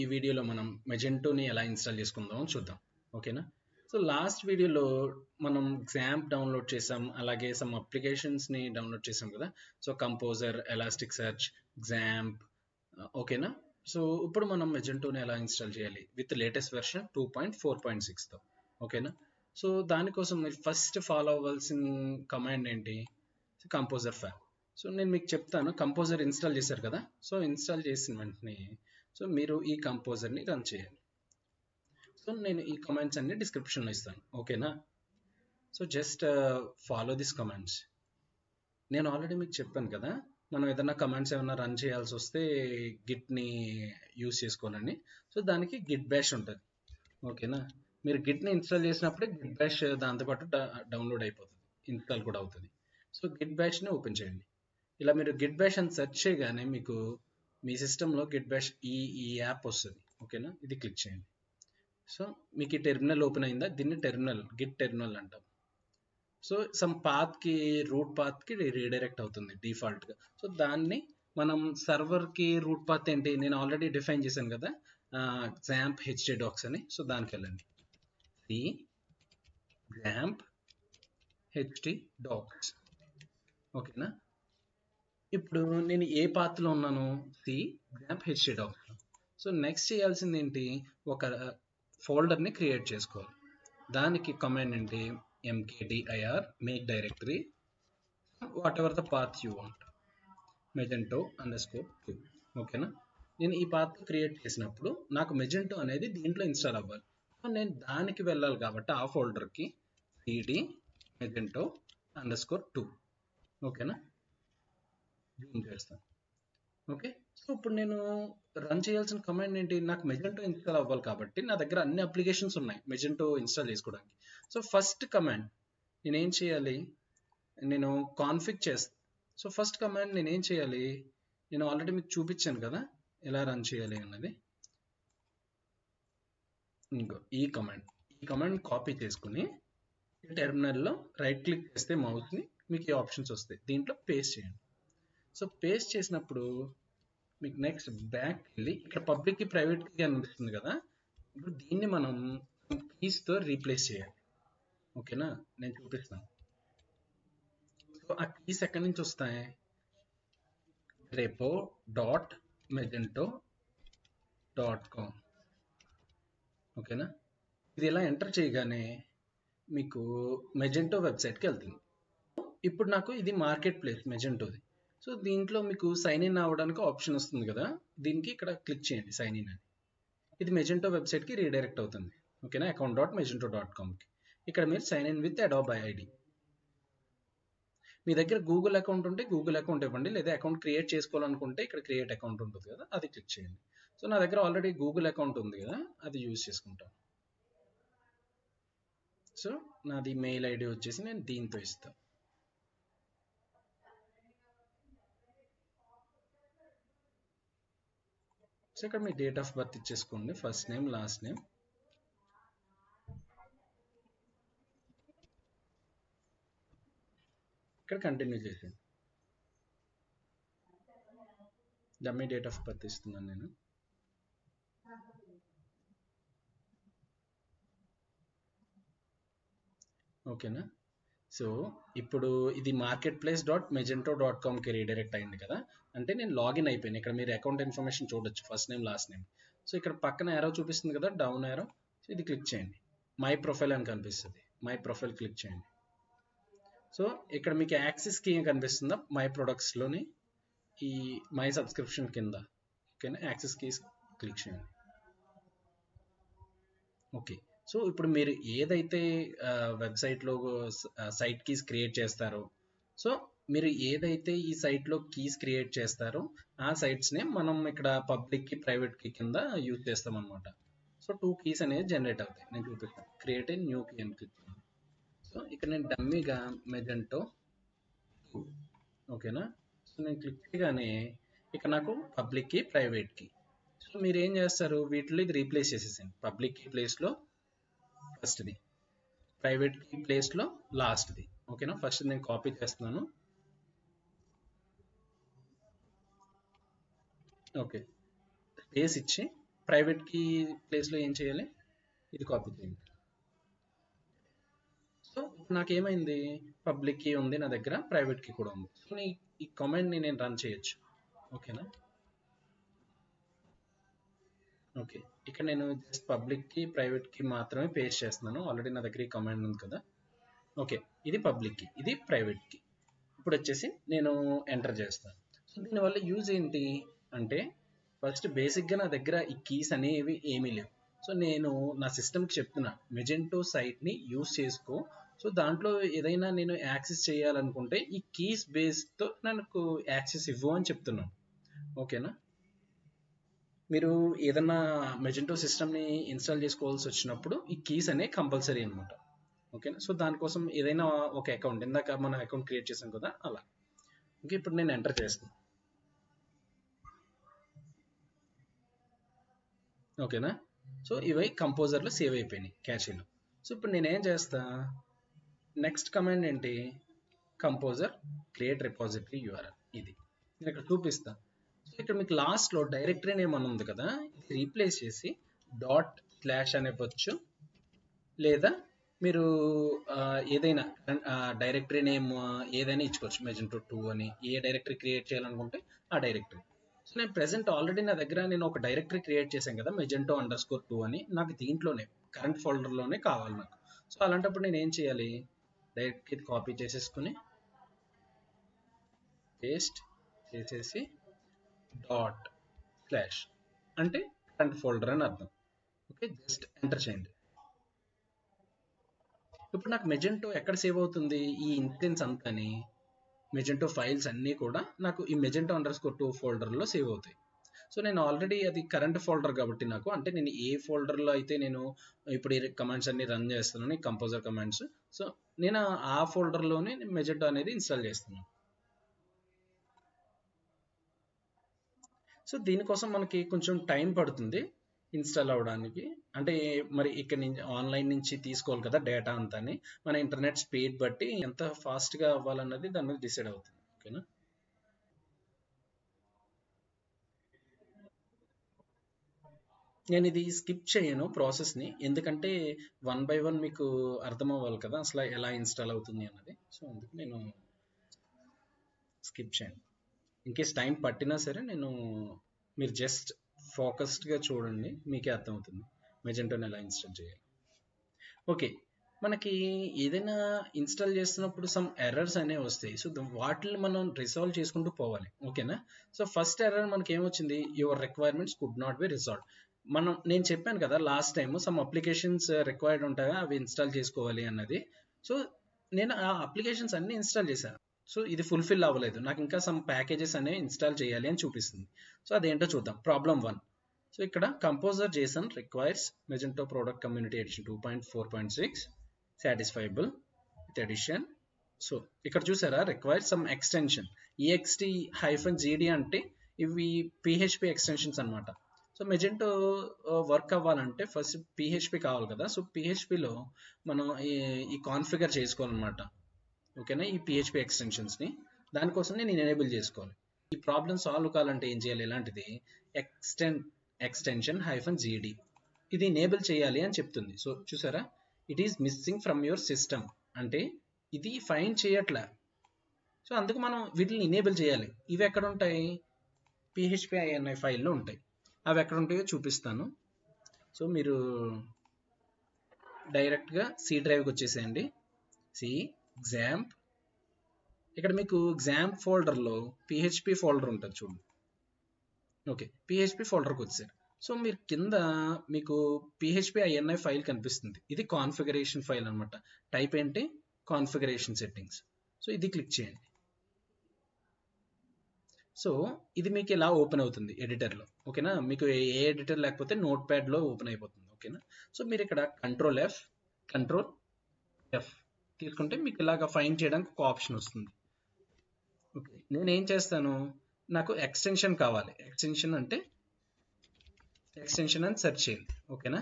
ఈ వీడియోలో మనం మెజెంటోని ఎలా ఇన్స్టాల్ చేసుకుందామో చూద్దాం. ఓకేనా? సో లాస్ట్ వీడియోలో మనం XAMPP డౌన్లోడ్ చేసాం, అలాగే సమ్ అప్లికేషన్స్ని డౌన్లోడ్ చేసాం కదా. So composer, elastic search, XAMPP. ఓకేనా? సో ఇప్పుడు మనం మెజెంటోని ఎలా ఇన్స్టాల్ చేయాలి విత్ లేటెస్ట్ వెర్షన్ 2.4.6తో. ఓకేనా? సో దానికోసం మీరు ఫస్ట్ ఫాలో అవ్వాల్సిన కమాండ్ ఏంటి? Composer fab. సో నేను మీకు చెప్తాను. కంపోజర్ ఇన్స్టాల్ చేశారు కదా. సో ఇన్స్టాల్ చేసిన వెంటనే సో మీరు ఈ కంపోజర్ని రన్ చేయాలి. సో నేను ఈ కమాండ్స్ అన్ని డిస్క్రిప్షన్లో ఇస్తాను. ఓకేనా? So just follow this commands. నేను ఆల్రెడీ మీకు చెప్పాను కదా, మనం ఏదైనా కమాండ్స్ ఏమైనా రన్ చేయాల్సి వస్తే గిట్ని యూస్ చేసుకోవాలని. సో దానికి గిట్ బ్యాష్ ఉంటుంది. ఓకేనా? మీరు గిట్ని ఇన్స్టాల్ చేసినప్పుడే గిట్ బ్యాష్ దాంతోపాటు డౌన్లోడ్ అయిపోతుంది, ఇన్స్టాల్ కూడా అవుతుంది. సో గిట్ బ్యాష్ని ఓపెన్ చేయండి. ఇలా మీరు గిట్ బ్యాష్ అని సెర్చ్ చేయగానే మీకు మీ సిస్టంలో గిట్ బ్యాష్ ఈ యాప్ వస్తుంది. ఓకేనా? ఇది క్లిక్ చేయండి. సో మీకు ఈ టెర్మినల్ ఓపెన్ అయిందా? దీన్ని గిట్ టెర్మినల్ అంటాం. సో సమ్ పాత్కి, రూట్ పాత్కి రీడైరెక్ట్ అవుతుంది డిఫాల్ట్గా. సో దాన్ని మనం సర్వర్కి రూట్ పాత్ ఏంటి, నేను ఆల్రెడీ డిఫైన్ చేశాను కదా, XAMPP htdocs అని. సో దానికి వెళ్ళండి. XAMPP htdocs. ఓకేనా? ఇప్పుడు నేను ఏ పాత్లో ఉన్నాను? XAMPP htdocs. సో నెక్స్ట్ చేయాల్సింది ఏంటి? ఒక ఫోల్డర్ని క్రియేట్ చేసుకోవాలి. దానికి కమాండ్ ఏంటి? mkdir make directory whatever the path you want, Magento_2. ఓకేనా? నేను ఈ పాత్ క్రియేట్ చేసినప్పుడు నాకు మెజెంటో అనేది దీంట్లో ఇన్స్టాల్ అవ్వాలి. సో నేను దానికి వెళ్ళాలి కాబట్టి ఆ ఫోల్డర్కి cd Magento_2. ఓకేనా? జూమ్ చేస్తాను. ఓకే. సో ఇప్పుడు నేను రన్ చేయాల్సిన కమాండ్ ఏంటి? నాకు మెజెంటో ఇన్స్టాల్ అవ్వాలి కాబట్టి నా దగ్గర అన్ని అప్లికేషన్స్ ఉన్నాయి మెజెంటో ఇన్స్టాల్ చేసుకోవడానికి. సో ఫస్ట్ కమాండ్ నేనేం చేయాలి? నేను కాన్ఫిగ్ చేస్తాను. సో ఫస్ట్ కమాండ్ నేనేం చేయాలి? నేను ఆల్రెడీ మీకు చూపించాను కదా ఎలా రన్ చేయాలి అన్నది. ఇంకో ఈ కమాండ్ కాపీ చేసుకుని టెర్మినల్లో రైట్ క్లిక్ చేస్తే మౌస్ని మీకు ఈ ఆప్షన్స్ వస్తాయి, దీంట్లో పేస్ట్ చేయండి. సో పేస్ట్ చేసినప్పుడు మీకు నెక్స్ట్ బ్యాక్ వెళ్ళి ఇక్కడ పబ్లిక్కి ప్రైవేట్కి అనిపిస్తుంది కదా, ఇప్పుడు దీన్ని మనం కీస్తో రీప్లేస్ చేయాలి. ఓకేనా? నేను చూపిస్తాను. సో ఆ కీస్ ఎక్కడి నుంచి వస్తాయి? repo.magento.com. ఓకేనా? ఇది ఇలా ఎంటర్ చేయగానే మీకు మెజెంటో వెబ్సైట్కి వెళ్తుంది. ఇప్పుడు నాకు ఇది మార్కెట్ ప్లేస్ మెజెంటోది. సో దీంట్లో మీకు సైన్ ఇన్ అవ్వడానికి ఆప్షన్ వస్తుంది కదా, దీనికి ఇక్కడ క్లిక్ చేయండి సైన్ ఇన్ అని. ఇది మెజెంటో వెబ్సైట్కి రీడైరెక్ట్ అవుతుంది. ఓకేనా? account.magento.comకి. ఇక్కడ మీరు sign in with Adobe ID. మీ దగ్గర గూగుల్ అకౌంట్ ఉంటే గూగుల్ అకౌంట్ ఇవ్వండి, లేదా అకౌంట్ క్రియేట్ చేసుకోవాలనుకుంటే ఇక్కడ క్రియేట్ అకౌంట్ ఉంటుంది కదా, అది క్లిక్ చేయండి. సో నా దగ్గర ఆల్రెడీ గూగుల్ అకౌంట్ ఉంది కదా, అది యూజ్ చేసుకుంటాను. సో నాది మెయిల్ ఐడి వచ్చేసి నేను దీంతో ఇస్తాను. సో ఇక్కడ మీ డేట్ ఆఫ్ బర్త్ ఇచ్చేసుకోండి, ఫస్ట్ నేమ్, లాస్ట్ నేమ్. ఇక్కడ కంటిన్యూ చేసేయండి. డమ్మీ డేట్ ఆఫ్ బర్త్ ఇస్తున్నాను నేను. ఓకేనా? సో ఇప్పుడు ఇది marketplace.magento.comకి రీడైరెక్ట్ అయింది కదా, అంటే నేను లాగిన్ అయిపోయాను. ఇక్కడ మీరు అకౌంట్ ఇన్ఫర్మేషన్ చూడొచ్చు, first name, last name. So ఇక్కడ పక్కన యారో చూపిస్తుంది కదా, డౌన్ యారో, ఇది క్లిక్ చేయండి. మై ప్రొఫైల్ అని కనిపిస్తుంది, మై ప్రొఫైల్ క్లిక్ చేయండి. సో ఇక్కడ మీకు యాక్సెస్ కీ కనిపిస్తుందా? మై ప్రొడక్ట్స్లోని ఈ మై సబ్స్క్రిప్షన్ కింద. ఓకేనా? యాక్సెస్ కీస్ క్లిక్ చేయండి. ఓకే. సో ఇప్పుడు మీరు ఏదైతే వెబ్సైట్లో సైట్ కీస్ క్రియేట్ చేస్తారో, సో మీరు ఏదైతే ఈ సైట్లో కీస్ క్రియేట్ చేస్తారో ఆ సైట్స్నే మనం ఇక్కడ పబ్లిక్కి, ప్రైవేట్కి కింద యూజ్ చేస్తాం అనమాట. సో 2 కీస్ అనేది జనరేట్ అవుతాయి. నేను చూపిస్తాను. క్రియేట్ ఏ న్యూ కీ అని క్లిక్ చేయండి. సో ఇక్కడ నేను డమ్మీగా మెజెంటో 2. ఓకేనా? సో నేను క్లిక్ చేయగానే ఇక్కడ నాకు పబ్లిక్కి, ప్రైవేట్కి. సో మీరు ఏం చేస్తారు? వీటిలో ఇది రీప్లేస్ చేసేసాను. పబ్లిక్ కీ ప్లేస్లో ఫస్ట్ది, ప్రైవేట్ కీ ప్లేస్లో లాస్ట్ది. ఓకేనా? ఫస్ట్ నేను కాపీ చేస్తున్నాను. ఓకే, స్పేస్ ఇచ్చి ప్రైవేట్ కీ ప్లేస్లో ఏం చేయాలి, ఇది కాపీ చేయండి. సో నాకేమైంది, పబ్లిక్ కీ ఉంది నా దగ్గర, ప్రైవేట్ కీ కూడా ఉంది. సో ఈ కమాండ్ని నేను రన్ చేయొచ్చు. ఓకేనా. ఓకే, ఇక్కడ నేను just public key private key మాత్రమే పేస్ట్ చేస్తున్నాను. ఆల్రెడీ నా దగ్గర ఈ కమాండ్ ఉంది కదా. ఓకే, ఇది పబ్లిక్ కీ, ఇది ప్రైవేట్ కీ. ఇప్పుడు వచ్చేసి నేను ఎంటర్ చేస్తాను. సో దీనివల్ల యూజ్ ఏంటి అంటే, ఫస్ట్ బేసిక్గా నా దగ్గర ఈ కీస్ అనేవి ఏమీ లేవు. సో నేను నా సిస్టమ్కి చెప్తున్నా, మెజెంటో సైట్ని యూజ్ చేసుకో. సో దాంట్లో ఏదైనా నేను యాక్సెస్ చేయాలనుకుంటే ఈ కీస్ బేస్తో నాకు యాక్సెస్ ఇవ్వు అని చెప్తున్నాను. ఓకేనా. మీరు ఏదన్నా మెజెంటో సిస్టమ్ని ఇన్స్టాల్ చేసుకోవాల్సి వచ్చినప్పుడు ఈ కీస్ అనేవి కంపల్సరీ అనమాట. ఓకేనా. సో దానికోసం ఏదైనా ఒక అకౌంట్, ఇందాక మనం అకౌంట్ క్రియేట్ చేసాం కదా అలా. ఓకే, ఇప్పుడు నేను ఎంటర్ చేస్తాను. ఓకేనా. సో ఇవి కంపోజర్లో సేవ్ అయిపోయినాయి క్యాషీలో. సో ఇప్పుడు నేనేం చేస్తా, నెక్స్ట్ కమాండ్ ఏంటి, కంపోజర్ క్రియేట్ రిపాజిటరీ యూఆర్ఎల్. ఇది నేను ఇక్కడ చూపిస్తా. సో ఇక్కడ మీకు లాస్ట్లో డైరెక్టరీ నేమ్ అని ఉంది కదా, ఇది రీప్లేస్ చేసి డాట్ స్లాష్ అని ఇవ్వచ్చు, లేదా మీరు ఏదైనా డైరెక్టరీ నేమ్ ఏదైనా ఇచ్చుకోవచ్చు. మెజెంటో 2 అని ఏ డైరెక్టరీ క్రియేట్ చేయాలనుకుంటే ఆ డైరెక్టరీ. సో నేను ప్రెసెంట్ ఆల్రెడీ నా దగ్గర నేను ఒక డైరెక్టరీ క్రియేట్ చేశాను కదా, మెజెంటో_2 అని. నాకు దీంట్లోనే కరెంట్ ఫోల్డర్లోనే కావాలి నాకు. సో అలాంటప్పుడు నేను ఏం చేయాలి, డైరెక్ట్ ఇది కాపీ చేసేసుకుని పేస్ట్ చేసేసి డాట్ స్లాష్ అంటే కరెంట్ ఫోల్డర్ అని అర్థం. ఓకే, జస్ట్ ఎంటర్ చేయండి. ఇప్పుడు నాకు మెజెంటో ఎక్కడ సేవ్ అవుతుంది, ఈ ఇన్స్టెన్స్ అంతాని మెజెంటో ఫైల్స్ అన్నీ కూడా నాకు ఈ మెజెంటో_2 ఫోల్డర్లో సేవ్ అవుతాయి. సో నేను ఆల్రెడీ అది కరెంట్ ఫోల్డర్ కాబట్టి నాకు, అంటే నేను ఏ ఫోల్డర్లో అయితే నేను ఇప్పుడు ఈ కమాండ్స్ అన్ని రన్ చేస్తున్నాను, ఈ కంపోజర్ కమాండ్స్, సో నేను ఆ ఫోల్డర్లోనే మెజెంటో అనేది ఇన్స్టాల్ చేస్తున్నాను. సో దీనికోసం మనకి కొంచెం టైం పడుతుంది ఇన్స్టాల్ అవ్వడానికి. అంటే మరి ఇక్కడ నుంచి ఆన్లైన్ నుంచి తీసుకోవాలి కదా డేటా అంతాని, మన ఇంటర్నెట్ స్పీడ్ బట్టి ఎంత ఫాస్ట్గా అవ్వాలన్నది దాని మీద డిసైడ్ అవుతుంది. ఓకేనా. నేను ఇది స్కిప్ చేయను ప్రాసెస్ని, ఎందుకంటే 1 by 1 మీకు అర్థం అవ్వాలి కదా అసలు ఎలా ఇన్స్టాల్ అవుతుంది అన్నది. సో అందుకు నేను స్కిప్ చేయను. ఇన్కేస్ టైం పట్టినా సరే మీరు జస్ట్ ఫోకస్డ్గా చూడండి, మీకే అర్థమవుతుంది మెజెంటోని ఎలా ఇన్స్టాల్ చేయాలి. ఓకే, మనకి ఏదైనా ఇన్స్టాల్ చేస్తున్నప్పుడు సమ్ ఎర్రర్స్ అనేవి వస్తాయి. సో వాటిని మనం రిసాల్వ్ చేసుకుంటూ పోవాలి. ఓకేనా. సో ఫస్ట్ ఎర్రర్ మనకి ఏమొచ్చింది, your requirements could not be resolve. నేను చెప్పాను కదా last time, some applications required ఉంటాయా అవి ఇన్స్టాల్ చేసుకోవాలి అన్నది. సో నేను ఆ అప్లికేషన్స్ అన్ని ఇన్స్టాల్ చేశాను. సో ఇది ఫుల్ఫిల్ అవ్వలేదు, నాకు ఇంకా సమ్ ప్యాకేజెస్ అనేవి ఇన్స్టాల్ చేయాలి అని చూపిస్తుంది. సో అదేంటో చూద్దాం. ప్రాబ్లమ్ 1. సో ఇక్కడ composer JSON requires Magento product community edition 2.4.6 satisfiable with edition. So ఇక్కడ చూసారా, రిక్వైర్ సమ్ ఎక్స్టెన్షన్ ext-gd అంటే ఇవి PHP ఎక్స్టెన్షన్స్ అనమాట. సో మెజెంటో వర్క్ అవ్వాలంటే ఫస్ట్ PHP కావాలి కదా. సో PHPలో మనం ఈ కాన్ఫిగర్ చేసుకోవాలన్నమాట. ఓకేనా, ఈ PHP ఎక్స్టెన్షన్స్ని దానికోసం నేను ఎనేబుల్ చేసుకోవాలి. ఈ ప్రాబ్లమ్ సాల్వ్ కావాలంటే ఏం చేయాలి, ఇలాంటిది extension-gd ఇది ఎనేబుల్ చేయాలి అని చెప్తుంది. సో చూసారా, it is missing from your system అంటే ఇది ఫైండ్ చేయట్లే. సో అందుకు మనం వీటిని ఎనేబుల్ చేయాలి. ఇవి ఎక్కడ ఉంటాయి, PHP-ini ఫైల్లో ఉంటాయి. అవి ఎక్కడ ఉంటాయో చూపిస్తాను. సో మీరు డైరెక్ట్గా C డ్రైవ్కి వచ్చేసేయండి. C XAMPP. ఇక్కడ మీకు XAMPP ఫోల్డర్లో PHP ఫోల్డర్ ఉంటుంది చూడండి. ఓకే, PHP ఫోల్డర్కి వచ్చారు. సో మీరు కింద మీకు PHP-ini ఫైల్ కనిపిస్తుంది. ఇది కాన్ఫిగరేషన్ ఫైల్ అనమాట. టైప్ ఏంటి, కాన్ఫిగరేషన్ సెట్టింగ్స్. సో ఇది క్లిక్ చేయండి. సో ఇది మీకు ఇలా ఓపెన్ అవుతుంది ఎడిటర్లో. ఓకేనా, మీకు ఏ ఎడిటర్ లేకపోతే నోట్ ప్యాడ్లో ఓపెన్ అయిపోతుంది. ఓకేనా. సో మీరు ఇక్కడ Ctrl+F Ctrl+F తీసుకుంటే మీకు ఇలాగ ఫైండ్ చేయడానికి ఒక ఆప్షన్ వస్తుంది. ఓకే, నేనేం చేస్తాను, నాకు ఎక్స్టెన్షన్ కావాలి. ఎక్స్టెన్షన్ అంటే ఎక్స్టెన్షన్ అని సెర్చ్ చేయండి. ఓకేనా,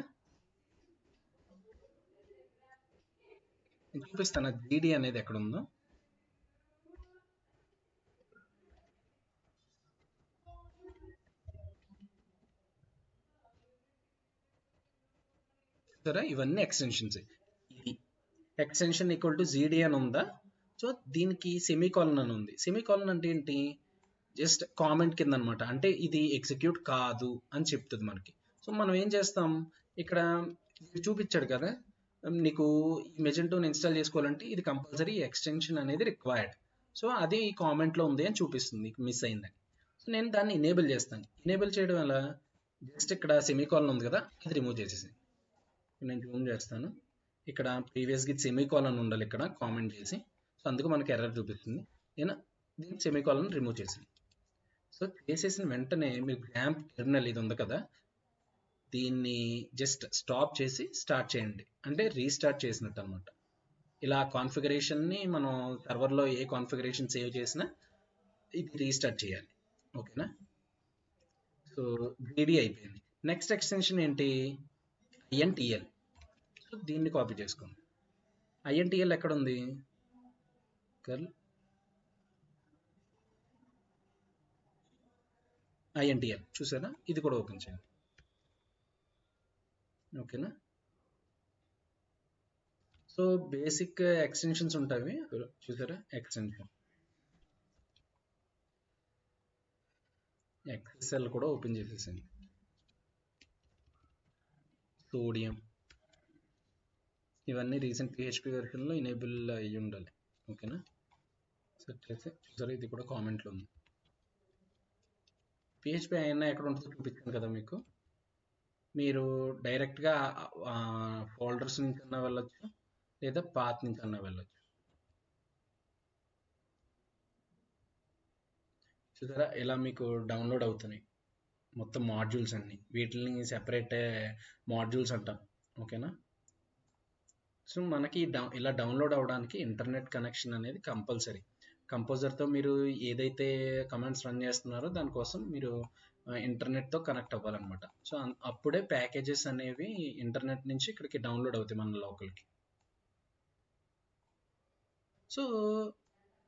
నేను చూపిస్తాను GD అనేది ఎక్కడ ఉందో. సరే ఇవన్నీ ఎక్స్టెన్షన్స్. ఇది ఎక్స్టెన్షన్ ఈక్వల్ టు జీడీ అని ఉందా, సో దీనికి సెమీకాలన్ అని ఉంది. సెమీకాలన్ అంటే ఏంటి, జస్ట్ కామెంట్ కింద అనమాట, అంటే ఇది ఎగ్జిక్యూట్ కాదు అని చెప్తుంది మనకి. సో మనం ఏం చేస్తాం, ఇక్కడ చూపించాడు కదా నీకు ఈ మెజెంటోని ఇన్స్టాల్ చేసుకోవాలంటే ఇది కంపల్సరీ ఎక్స్టెన్షన్ అనేది రిక్వైర్డ్, సో అది ఈ కామెంట్లో ఉంది అని చూపిస్తుంది మిస్ అయిందని. సో నేను దాన్ని ఎనేబుల్ చేస్తాను. ఎనేబుల్ చేయడం వల్ల జస్ట్ ఇక్కడ సెమీకాలన్ ఉంది కదా, ఇది రిమూవ్ చేసేసి నేను జూమ్ చేస్తాను. ఇక్కడ ప్రీవియస్గా సెమీకాలన్ ఉండాలి ఇక్కడ కామెంట్ చేసి, సో అందుకు మనకి ఎర్రర్ చూపిస్తుంది. నేను దీన్ని సెమీకాలన్ రిమూవ్ చేసాను. సో చేసేసిన వెంటనే మీరు గ్యాంప్ టెర్మినల్ ఇది ఉంది కదా, దీన్ని జస్ట్ స్టాప్ చేసి స్టార్ట్ చేయండి, అంటే రీస్టార్ట్ చేసినట్టు అనమాట. ఇలా కాన్ఫిగరేషన్ని మనం సర్వర్లో ఏ కాన్ఫిగరేషన్ సేవ్ చేసినా ఇది రీస్టార్ట్ చేయాలి. ఓకేనా, సో జీడీ అయిపోయింది. నెక్స్ట్ ఎక్స్టెన్షన్ ఏంటి, ఐఎన్టీఎల్. సో దీన్ని కాపీ చేసుకోండి. ఐఎన్టీఎల్ ఎక్కడ ఉంది, ఐఎన్టీఎల్ చూసారా, ఇది కూడా ఓపెన్ చేయండి. ఓకేనా, సో బేసిక్ ఎక్స్టెన్షన్స్ ఉంటాయి చూసారా, ఎక్స్టెన్షన్ ఎక్సెల్ కూడా ఓపెన్ చేసేసింది. సోడియం ఇవన్నీ రీసెంట్ పిహెచ్పి వెర్షన్లో ఎనేబుల్ అయ్యి ఉండాలి. ఓకేనా, సెట్ చేసి చూసారా, ఇది కూడా కామెంట్లో ఉంది. పిహెచ్పి అయినా ఎక్కడ ఉంటుందో చూపించాను కదా మీకు, మీరు డైరెక్ట్గా ఫోల్డర్స్ నుంచి అన్నా వెళ్ళొచ్చు, లేదా పాత్ నుంచి అన్నా వెళ్ళొచ్చు. చూసారా ఇలా మీకు డౌన్లోడ్ అవుతున్నాయి మొత్తం మాడ్యూల్స్ అన్ని, వీటిని సెపరేట్ మాడ్యూల్స్ అంటాం. ఓకేనా, సో మనకి ఇలా డౌన్లోడ్ అవ్వడానికి ఇంటర్నెట్ కనెక్షన్ అనేది కంపల్సరీ. కంపోజర్తో మీరు ఏదైతే కమాండ్స్ రన్ చేస్తున్నారో దానికోసం మీరు ఇంటర్నెట్తో కనెక్ట్ అవ్వాలన్నమాట. సో అప్పుడే ప్యాకేజెస్ అనేవి ఇంటర్నెట్ నుంచి ఇక్కడికి డౌన్లోడ్ అవుతాయి మన లోకల్కి. సో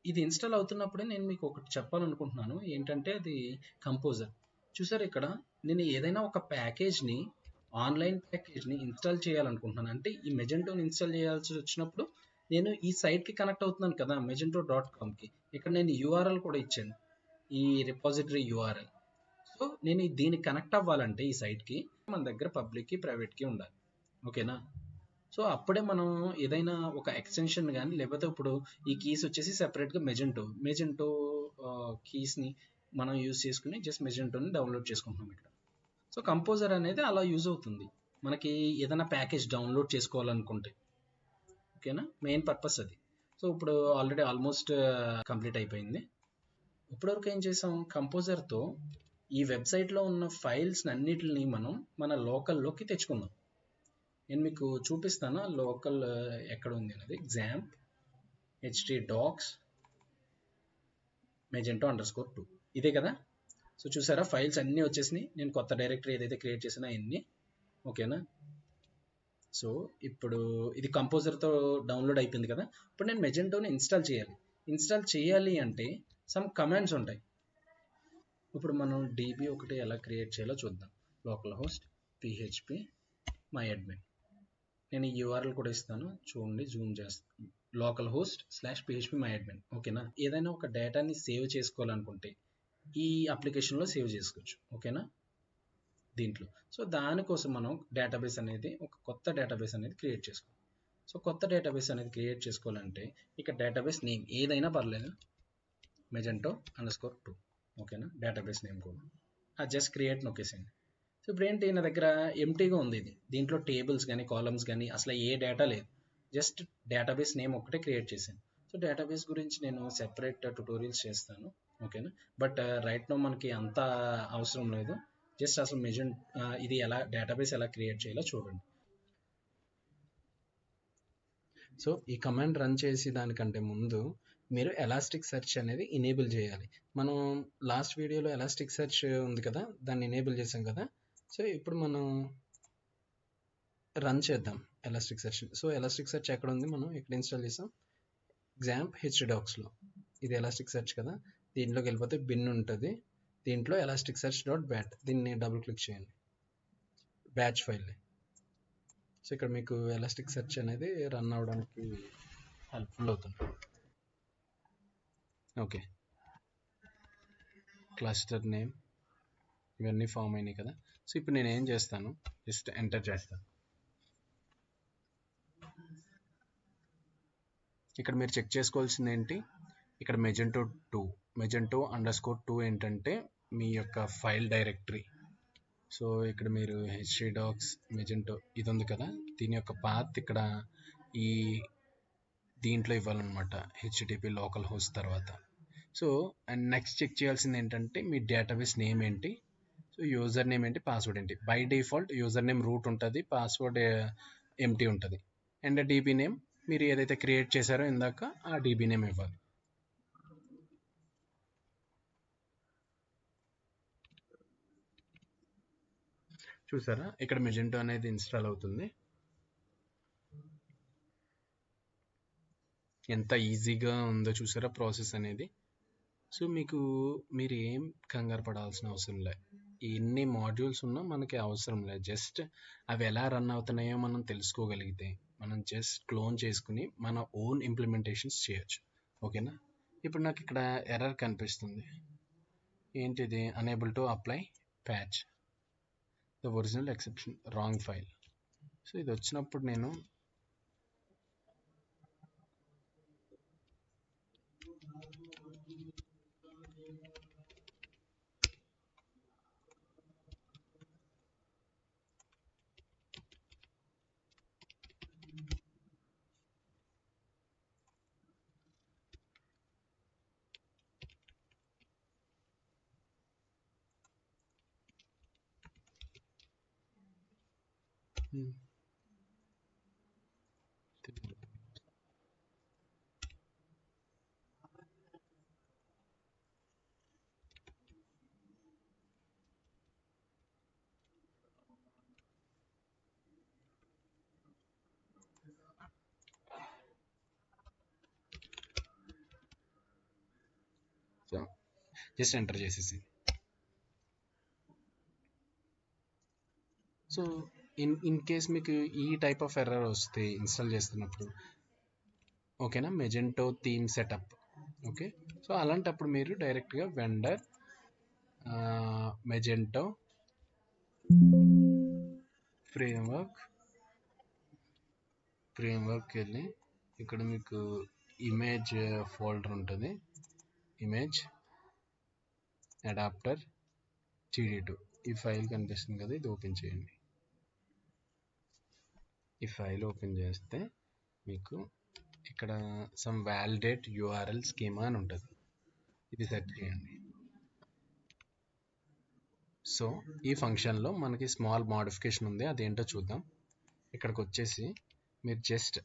ఇది ఇన్స్టాల్ అవుతున్నప్పుడే నేను మీకు ఒకటి చెప్పాలనుకుంటున్నాను, ఏంటంటే అది కంపోజర్. చూసారు ఇక్కడ నేను ఏదైనా ఒక ప్యాకేజ్ని, ఆన్లైన్ ప్యాకేజ్ని ఇన్స్టాల్ చేయాలనుకుంటున్నాను, అంటే ఈ మెజెంటోని ఇన్స్టాల్ చేయాల్సి వచ్చినప్పుడు నేను ఈ సైట్కి కనెక్ట్ అవుతున్నాను కదా, magento.comకి. ఇక్కడ నేను యూఆర్ఎల్ కూడా ఇచ్చాను, ఈ రిపాజిటరీ యూఆర్ఎల్. సో నేను దీనికి కనెక్ట్ అవ్వాలంటే ఈ సైట్కి మన దగ్గర పబ్లిక్కి ప్రైవేట్కి ఉండాలి. ఓకేనా, సో అప్పుడే మనం ఏదైనా ఒక ఎక్స్టెన్షన్ కానీ, లేకపోతే ఇప్పుడు ఈ కీస్ వచ్చేసి సెపరేట్గా మెజెంటో కీస్ని మనం యూజ్ చేసుకుని జస్ట్ మెజెంటోని డౌన్లోడ్ చేసుకుంటున్నాం ఇక్కడ. సో కంపోజర్ అనేది అలా యూజ్ అవుతుంది మనకి ఏదైనా ప్యాకేజ్ డౌన్లోడ్ చేసుకోవాలనుకుంటే. ఓకేనా, మెయిన్ పర్పస్ అది. సో ఇప్పుడు ఆల్రెడీ ఆల్మోస్ట్ కంప్లీట్ అయిపోయింది. ఇప్పటివరకు ఏం చేసాం, కంపోజర్తో ఈ వెబ్సైట్లో ఉన్న ఫైల్స్ అన్నిటిని మనం మన లోకల్లోకి తెచ్చుకుందాం. నేను మీకు చూపిస్తాను లోకల్ ఎక్కడ ఉంది అనేది. XAMPP htdocs magento_2 ఇదే కదా. సో చూసారా ఫైల్స్ అన్నీ వచ్చేసినాయి, నేను కొత్త డైరెక్టరీ ఏదైతే క్రియేట్ చేసినా అన్నీ. ఓకేనా, సో ఇప్పుడు ఇది కంపోజర్తో డౌన్లోడ్ అయిపోయింది కదా. ఇప్పుడు నేను మెజెంటోని ఇన్స్టాల్ చేయాలి అంటే సమ్ కమాండ్స్ ఉంటాయి. ఇప్పుడు మనం DB ఒకటి ఎలా క్రియేట్ చేయాలో చూద్దాం. లోకల్ హోస్ట్ PHP myadmin, నేను ఈ URL కూడా ఇస్తాను చూడండి, జూమ్ చేస్తాను. Local host /PHP myadmin. ఓకేనా, ఏదైనా ఒక డేటాని సేవ్ చేసుకోవాలనుకుంటే ఈ అప్లికేషన్లో సేవ్ చేసుకోవచ్చు. ఓకేనా, దీంట్లో. సో దానికోసం మనం డేటాబేస్ అనేది, ఒక కొత్త డేటాబేస్ అనేది క్రియేట్ చేసుకోవాలి. సో కొత్త డేటాబేస్ అనేది క్రియేట్ చేసుకోవాలంటే ఇక్కడ డేటాబేస్ నేమ్ ఏదైనా పర్లేదు, magento_2. ఓకేనా, డేటాబేస్ నేమ్ కూడా అది జస్ట్ క్రియేట్ నొక్కేసేయండి. సో ఇప్పుడు ఏంటి, నా దగ్గర ఎంటీగా ఉంది ఇది, దీంట్లో టేబుల్స్ కానీ కాలమ్స్ కానీ అసలు ఏ డేటా లేదు, జస్ట్ డేటాబేస్ నేమ్ ఒకటే క్రియేట్ చేశాను. సో డేటాబేస్ గురించి నేను సెపరేట్ ట్యుటోరియల్స్ చేస్తాను. ఓకేనా, బట్ రైట్ నో మనకి అంత అవసరం లేదు. జస్ట్ అసలు ఇది ఎలా డేటాబేస్ ఎలా క్రియేట్ చేయాలో చూడండి. సో ఈ కమాండ్ రన్ చేసి దానికంటే ముందు మీరు ఎలాస్టిక్ సెర్చ్ అనేది ఎనేబుల్ చేయాలి. మనం లాస్ట్ వీడియోలో ఎలాస్టిక్ సెర్చ్ ఉంది కదా, దాన్ని ఎనేబుల్ చేసాం కదా. సో ఇప్పుడు మనం రన్ చేద్దాం elastic search. So elastic search ఎక్కడ ఉంది, మనం ఎక్కడ ఇన్స్టాల్ చేసాం, XAMPP htdocsలో. ఇది ఎలాస్టిక్ సెర్చ్ కదా, దీంట్లోకి వెళ్ళిపోతే బిన్ ఉంటుంది, దీంట్లో elasticsearch.bat, దీన్ని డబుల్ క్లిక్ చేయండి, బ్యాచ్ ఫైల్. సో ఇక్కడ మీకు ఎలాస్టిక్ సెర్చ్ అనేది రన్ అవ్వడానికి హెల్ప్ఫుల్ అవుతుంది. ఓకే, క్లస్టర్ నేమ్ ఇవన్నీ ఫామ్ అయినాయి కదా. సో ఇప్పుడు నేను ఏం చేస్తాను, జస్ట్ ఎంటర్ చేస్తాను. ఇక్కడ మీరు చెక్ చేసుకోవాల్సింది ఏంటి, ఇక్కడ Magento_2 ఏంటంటే మీ యొక్క ఫైల్ డైరెక్టరీ. సో ఇక్కడ మీరు htdocs Magento ఇది ఉంది కదా, దీని యొక్క పాత్ ఇక్కడ ఈ దీంట్లో ఇవ్వాలన్నమాట, http లోకల్ హోస్ట్ తర్వాత. సో అండ్ నెక్స్ట్ చెక్ చేయాల్సింది ఏంటంటే మీ డేటాబేస్ నేమ్ ఏంటి, సో యూజర్ నేమ్ ఏంటి, పాస్వర్డ్ ఏంటి. By default user name root ఉంటుంది, పాస్వర్డ్ ఎంటీ ఉంటుంది. అండ్ డీబీ నేమ్ మీరు ఏదైతే క్రియేట్ చేశారో ఇందాక ఆ డీబీ నేమ్ ఇవ్వాలి. చూసారా ఇక్కడ Magento అనేది ఇన్స్టాల్ అవుతుంది. ఎంత ఈజీగా ఉందో చూసారా ప్రాసెస్ అనేది. సో మీరు ఏం కంగారు పడాల్సిన అవసరం లేదు, ఎన్ని మాడ్యూల్స్ ఉన్నా మనకి అవసరం లేదు. జస్ట్ అవి ఎలా రన్ అవుతున్నాయో మనం తెలుసుకోగలిగితే మనం జస్ట్ క్లోన్ చేసుకుని మన ఓన్ ఇంప్లిమెంటేషన్స్ చేయొచ్చు. ఓకేనా. ఇప్పుడు నాకు ఇక్కడ ఎర్రర్ కనిపిస్తుంది, ఏంటిది, unable to apply patch the original exception wrong file. So ఇది వచ్చినప్పుడు నేను జస్ట్ ఎంటర్ చేసేసి. సో ఇన్ కేస్ మీకు ఈ టైప్ ఆఫ్ ఎర్రర్ వస్తే ఇన్స్టాల్ చేస్తున్నప్పుడు, ఓకేనా, Magento theme setup. Okay, so అలాంటప్పుడు మీరు డైరెక్ట్గా వెండర్ Magento ఫ్రేమ్వర్క్ వెళ్ళి ఇక్కడ మీకు ఇమేజ్ ఫోల్డర్ ఉంటుంది, ఇమేజ్ అడాప్టర్ td2 ఈ ఫైల్ కనిపిస్తుంది కదా, ఇది ఓపెన్ చేయండి. ఈ ఫైల్ ఓపెన్ చేస్తే మీకు ఇక్కడ సమ్ వ్యాలిడేట్ URL స్కీమా అని ఉంటుంది, ఇది సెట్ చేయండి. సో ఈ ఫంక్షన్లో మనకి స్మాల్ మోడిఫికేషన్ ఉంది, అదేంటో చూద్దాం. ఇక్కడికి వచ్చేసి మీరు just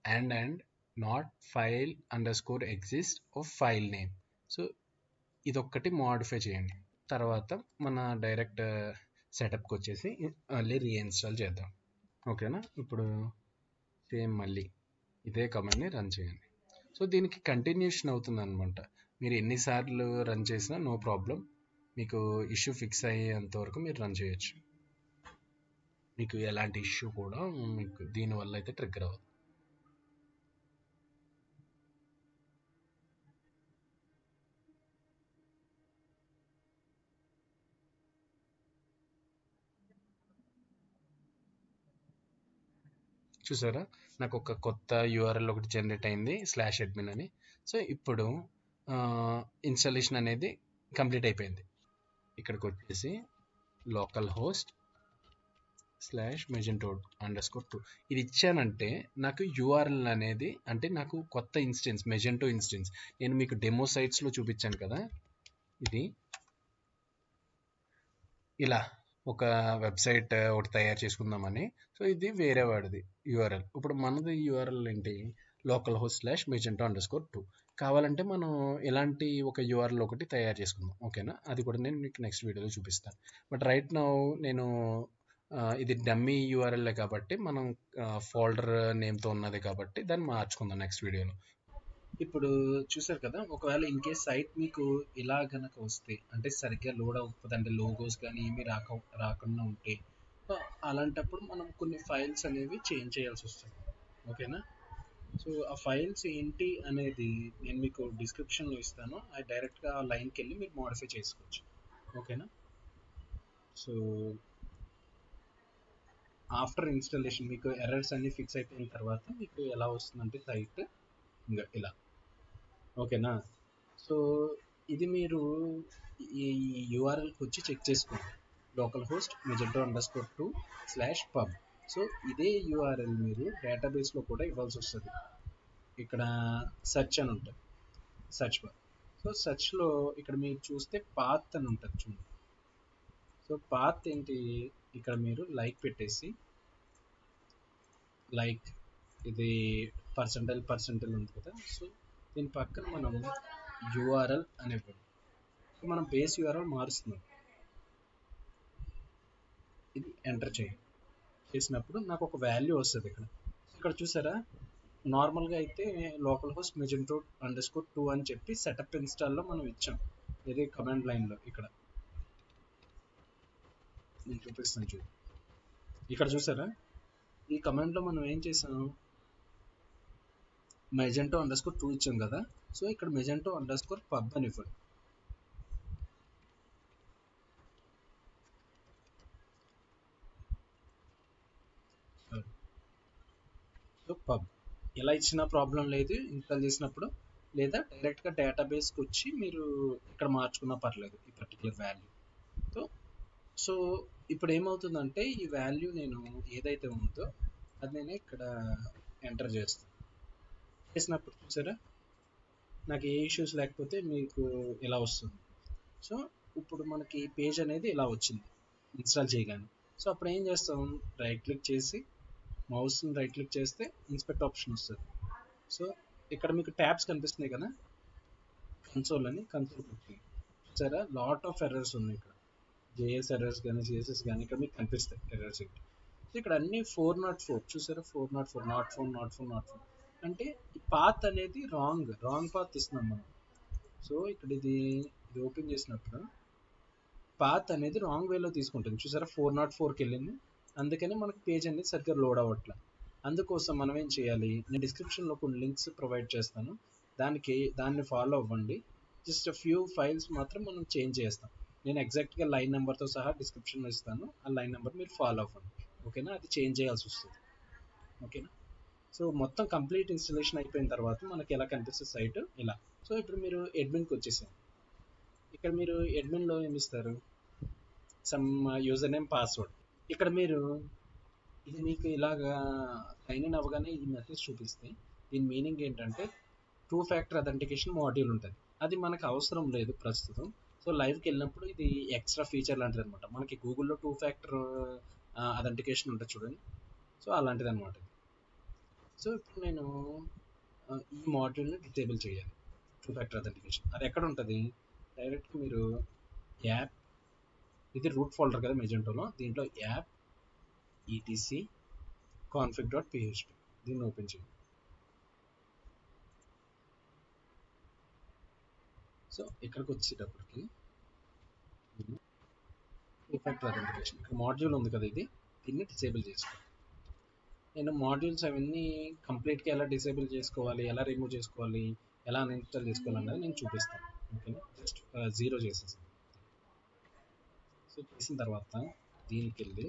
and not file underscore exist of file name, so ఇదొక్కటి మోడిఫై చేయండి. తర్వాత మన డైరెక్ట్ సెటప్కి వచ్చేసి మళ్ళీ రీఇన్స్టాల్ చేద్దాం. ఓకేనా. ఇప్పుడు సేమ్ మళ్ళీ ఇదే కమాండ్ని రన్ చేయండి. సో దీనికి కంటిన్యూషన్ అవుతుంది అనమాట, మీరు ఎన్నిసార్లు రన్ చేసినా నో ప్రాబ్లం, మీకు ఇష్యూ ఫిక్స్ అయ్యేంత వరకు మీరు రన్ చేయొచ్చు. మీకు ఎలాంటి ఇష్యూ కూడా మీకు దీనివల్ల అయితే ట్రిగ్గర్ అవ్వదు. చూసారా నాకు ఒక కొత్త URL ఒకటి జనరేట్ అయింది /admin అని. సో ఇప్పుడు ఇన్స్టాలేషన్ అనేది కంప్లీట్ అయిపోయింది. ఇక్కడికి వచ్చేసి లోకల్ హోస్ట్ /Magento_2 ఇది ఇచ్చానంటే నాకు URL అనేది, అంటే నాకు కొత్త ఇన్స్టెన్స్ Magento ఇన్స్టెన్స్, నేను మీకు డెమో సైట్స్లో చూపించాను కదా, ఇది ఇలా ఒక వెబ్సైట్ ఒకటి తయారు చేసుకుందామని. సో ఇది వేరే వాడిది URL, ఇప్పుడు మనది URL ఏంటి, లోకల్ హోస్ట్ /Magento_2. కావాలంటే మనం ఇలాంటి ఒక URL ఒకటి తయారు చేసుకుందాం. ఓకేనా, అది కూడా నేను మీకు నెక్స్ట్ వీడియోలో చూపిస్తాను. బట్ రైట్ నౌ నేను ఇది డమ్మీ URL కాబట్టి మనం ఫోల్డర్ నేమ్తో ఉన్నది కాబట్టి దాన్ని మార్చుకుందాం నెక్స్ట్ వీడియోలో. ఇప్పుడు చూసారు కదా, ఒకవేళ ఇన్ కేస్ సైట్ మీకు ఇలా కనుక వస్తే, అంటే సరిగ్గా లోడ్ అవ్వకపోతే, అంటే లోగోస్ కానీ ఏమీ రాకుండా ఉంటే అలాంటప్పుడు మనం కొన్ని ఫైల్స్ అనేవి చేంజ్ చేయాల్సి వస్తుంది. ఓకేనా? సో ఆ ఫైల్స్ ఏంటి అనేది నేను మీకు డిస్క్రిప్షన్లో ఇస్తాను. అది డైరెక్ట్గా ఆ లైన్కి వెళ్ళి మీరు మోడిఫై చేసుకోవచ్చు. ఓకేనా? సో ఆఫ్టర్ ఇన్స్టాలేషన్ మీకు ఎర్రర్స్ అన్ని ఫిక్స్ అయిపోయిన తర్వాత మీకు ఎలా వస్తుందంటే సైట్ ఇంకా ఇలా. ఓకేనా? సో ఇది మీరు ఈ యూఆర్ఎల్కి వచ్చి చెక్ చేసుకోండి. Local host magento_2/pub. సో ఇదే యూఆర్ఎల్ మీరు డేటాబేస్లో కూడా ఇవ్వాల్సి వస్తుంది. ఇక్కడ సెర్చ్ అని ఉంటుంది, సెర్చ్ బార్. సో సెర్చ్లో ఇక్కడ మీరు చూస్తే పాత్ అని ఉంటుంది చూడండి. సో పాత్ ఏంటి, ఇక్కడ మీరు లైక్ పెట్టేసి, లైక్ ఇది పర్సెంటైల్ ఉంది కదా, సో దీని పక్కన మనం యూఆర్ఎల్ అని ఇవ్వండి. సో మనం బేస్ యూఆర్ఎల్ మారుస్తున్నాం. ఇది ఎంటర్ చేయండి. చేసినప్పుడు నాకు ఒక వాల్యూ వస్తుంది ఇక్కడ. ఇక్కడ చూసారా, నార్మల్గా అయితే లోకల్ హోస్ట్ magento_2 అని చెప్పి సెటప్ ఇన్స్టాల్లో మనం ఇచ్చాం. ఇది కమాండ్ లైన్లో ఇక్కడ నేను చూపిస్తాను చూడు. ఇక్కడ చూసారా, ఈ కమాండ్లో మనం ఏం చేసాం, magento_2 ఇచ్చాం కదా. సో ఇక్కడ magento_pub అని ఇవ్వండి. సో పబ్ ఎలా ఇచ్చినా ప్రాబ్లం లేదు ఇన్స్టాల్ చేసినప్పుడు, లేదా డైరెక్ట్గా డేటాబేస్కి వచ్చి మీరు ఇక్కడ మార్చుకున్నా పర్లేదు ఈ పర్టికులర్ వాల్యూ. సో సో ఇప్పుడు ఏమవుతుందంటే ఈ వాల్యూ నేను ఏదైతే ఉందో అది నేను ఇక్కడ ఎంటర్ చేస్తాను. చేసినప్పుడు చూసారా, నాకు ఏ ఇష్యూస్ లేకపోతే మీకు ఇలా వస్తుంది. సో ఇప్పుడు మనకి పేజ్ అనేది ఇలా వచ్చింది ఇన్స్టాల్ చేయగానే. సో అప్పుడు ఏం చేస్తాం, రైట్ క్లిక్ చేసి మౌస్ని రైట్ క్లిక్ చేస్తే ఇన్స్పెక్ట్ ఆప్షన్ వస్తుంది. సో ఇక్కడ మీకు ట్యాబ్స్ కనిపిస్తున్నాయి కదా, కన్సోల్ క్లిక్ చూసారా, లాట్ ఆఫ్ ఎర్రర్స్ ఉన్నాయి ఇక్కడ. జేఎస్ ఎర్రర్స్ కానీ సిఎస్ఎస్ కానీ ఇక్కడ మీకు కనిపిస్తాయి ఎర్రర్స్ ఇక్కడ. సో ఇక్కడ అన్ని 404 చూసారా, 404 నాట్ ఫోన్ అంటే ఈ పాత్ అనేది రాంగ్ పాత్ ఇస్తున్నాం మనం. సో ఇక్కడ ఇది ఓపెన్ చేసినప్పుడు పాత్ అనేది రాంగ్ వేలో తీసుకుంటుంది. చూసారా 404కి వెళ్ళింది, అందుకని మనకు పేజ్ అనేది సరిగ్గా లోడ్ అవ్వట్లే. అందుకోసం మనం ఏం చేయాలి, నేను డిస్క్రిప్షన్లో కొన్ని లింక్స్ ప్రొవైడ్ చేస్తాను, దాన్ని ఫాలో అవ్వండి. జస్ట్ ఫ్యూ ఫైల్స్ మాత్రం మనం చేంజ్ చేస్తాం. నేను ఎగ్జాక్ట్గా లైన్ నెంబర్తో సహా డిస్క్రిప్షన్లో ఇస్తాను, ఆ లైన్ నెంబర్ మీరు ఫాలో అవ్వండి. ఓకేనా? అది చేంజ్ చేయాల్సి వస్తుంది. ఓకేనా? సో మొత్తం కంప్లీట్ ఇన్స్టాలేషన్ అయిపోయిన తర్వాత మనకి ఎలా కనిపిస్తుంది సైట్ ఇలా. సో ఇప్పుడు మీరు అడ్మిన్కి వచ్చేసారు. ఇక్కడ మీరు అడ్మిన్లో ఏమి ఇస్తారు, సమ్ యూజర్ నేమ్ పాస్వర్డ్. ఇక్కడ మీరు ఇది మీకు ఇలాగా సైన్ ఇన్ అవ్వగానే ఈ మెసేజ్ చూపిస్తే దీని మీనింగ్ ఏంటంటే 2 ఫ్యాక్టర్ అథెంటికేషన్ మాడ్యూల్ ఉంటుంది. అది మనకు అవసరం లేదు ప్రస్తుతం. సో లైవ్కి వెళ్ళినప్పుడు ఇది ఎక్స్ట్రా ఫీచర్ లాంటిది అనమాట. మనకి గూగుల్లో 2 ఫ్యాక్టర్ అథెంటికేషన్ ఉంటుంది చూడండి, సో అలాంటిది అనమాట. సో ఇప్పుడు నేను ఈ మాడ్యూల్ని డిసేబుల్ చేయాలి, 2 ఫ్యాక్టర్ అథెంటికేషన్. అది ఎక్కడ ఉంటుంది, డైరెక్ట్గా మీరు యాప్, ఇది రూట్ ఫోల్డర్ కదా మెజెంటోలో, దీంట్లో యాప్ etc config.php దీన్ని ఓపెన్ చేయండి. సో ఇక్కడికి వచ్చేటప్పటికి 2 ఫ్యాక్టర్ అథెంటికేషన్ ఇక్కడ మాడ్యూల్ ఉంది కదా, దీన్ని డిసేబుల్ చేసుకోండి. నేను మాడ్యూల్స్ అవన్నీ కంప్లీట్గా ఎలా డిసేబుల్ చేసుకోవాలి, ఎలా రిమూవ్ చేసుకోవాలి, ఎలా అన్ఇన్స్టాల్ చేసుకోవాలి అన్నది నేను చూపిస్తాను. ఓకేనా? జస్ట్ 0 చేసేసాను. సో చేసిన తర్వాత దీనికి వెళ్ళి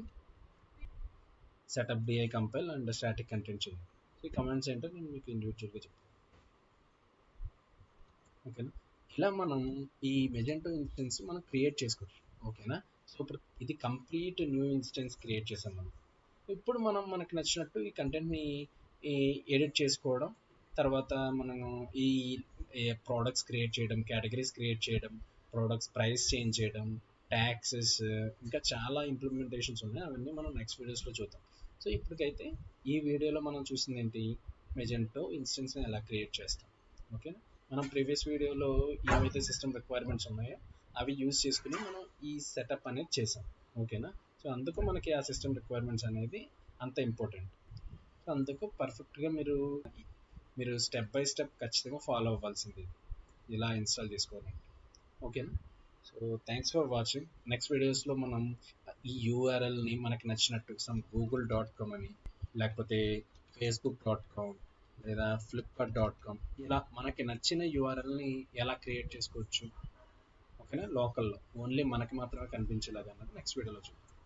setup DI compile and static content చేయండి. సో ఈ కమాండ్స్ ఏంటో నేను మీకు ఇండివిజువల్గా చెప్తాను. ఓకేనా? ఇలా మనం ఈ మెజెంటో ఇన్స్టెన్స్ మనం క్రియేట్ చేసుకోవచ్చు. ఓకేనా? సో ఇప్పుడు ఇది కంప్లీట్ న్యూ ఇన్స్టెన్స్ క్రియేట్ చేసాం మనం. ఇప్పుడు మనం మనకు నచ్చినట్టు ఈ కంటెంట్ని ఎడిట్ చేసుకోవడం, తర్వాత మనం ఈ ప్రోడక్ట్స్ క్రియేట్ చేయడం, కేటగిరీస్ క్రియేట్ చేయడం, ప్రోడక్ట్స్ ప్రైస్ చేంజ్ చేయడం, ట్యాక్సెస్, ఇంకా చాలా ఇంప్లిమెంటేషన్స్ ఉన్నాయి. అవన్నీ మనం నెక్స్ట్ వీడియోస్లో చూద్దాం. సో ఇప్పటికైతే ఈ వీడియోలో మనం చూసింది ఏంటి, మెజెంటో ఇన్స్టెన్స్ని ఎలా క్రియేట్ చేస్తాం. ఓకేనా? మనం ప్రీవియస్ వీడియోలో ఏవైతే సిస్టమ్ రిక్వైర్మెంట్స్ ఉన్నాయో అవి యూజ్ చేసుకుని మనం ఈ సెటప్ అనేది చేసాం. ఓకేనా? సో అందుకు మనకి ఆ సిస్టమ్ రిక్వైర్మెంట్స్ అనేది అంత ఇంపార్టెంట్. సో అందుకు పర్ఫెక్ట్గా మీరు స్టెప్ బై స్టెప్ ఖచ్చితంగా ఫాలో అవ్వాల్సింది ఇలా ఇన్స్టాల్ చేసుకోవాలంటే. ఓకేనా? So thanks for watching. Next వీడియోస్లో మనం ఈ యూఆర్ఎల్ని మనకి నచ్చినట్టు సమ్ google.com అని, లేకపోతే facebook.com, లేదా flipkart.com, ఇలా మనకి నచ్చిన యూఆర్ఎల్ని ఎలా క్రియేట్ చేసుకోవచ్చు, ఓకేనా, లోకల్లో ఓన్లీ మనకి మాత్రమే కనిపించేలాగా అన్నది నెక్స్ట్ వీడియోలో చూద్దాం.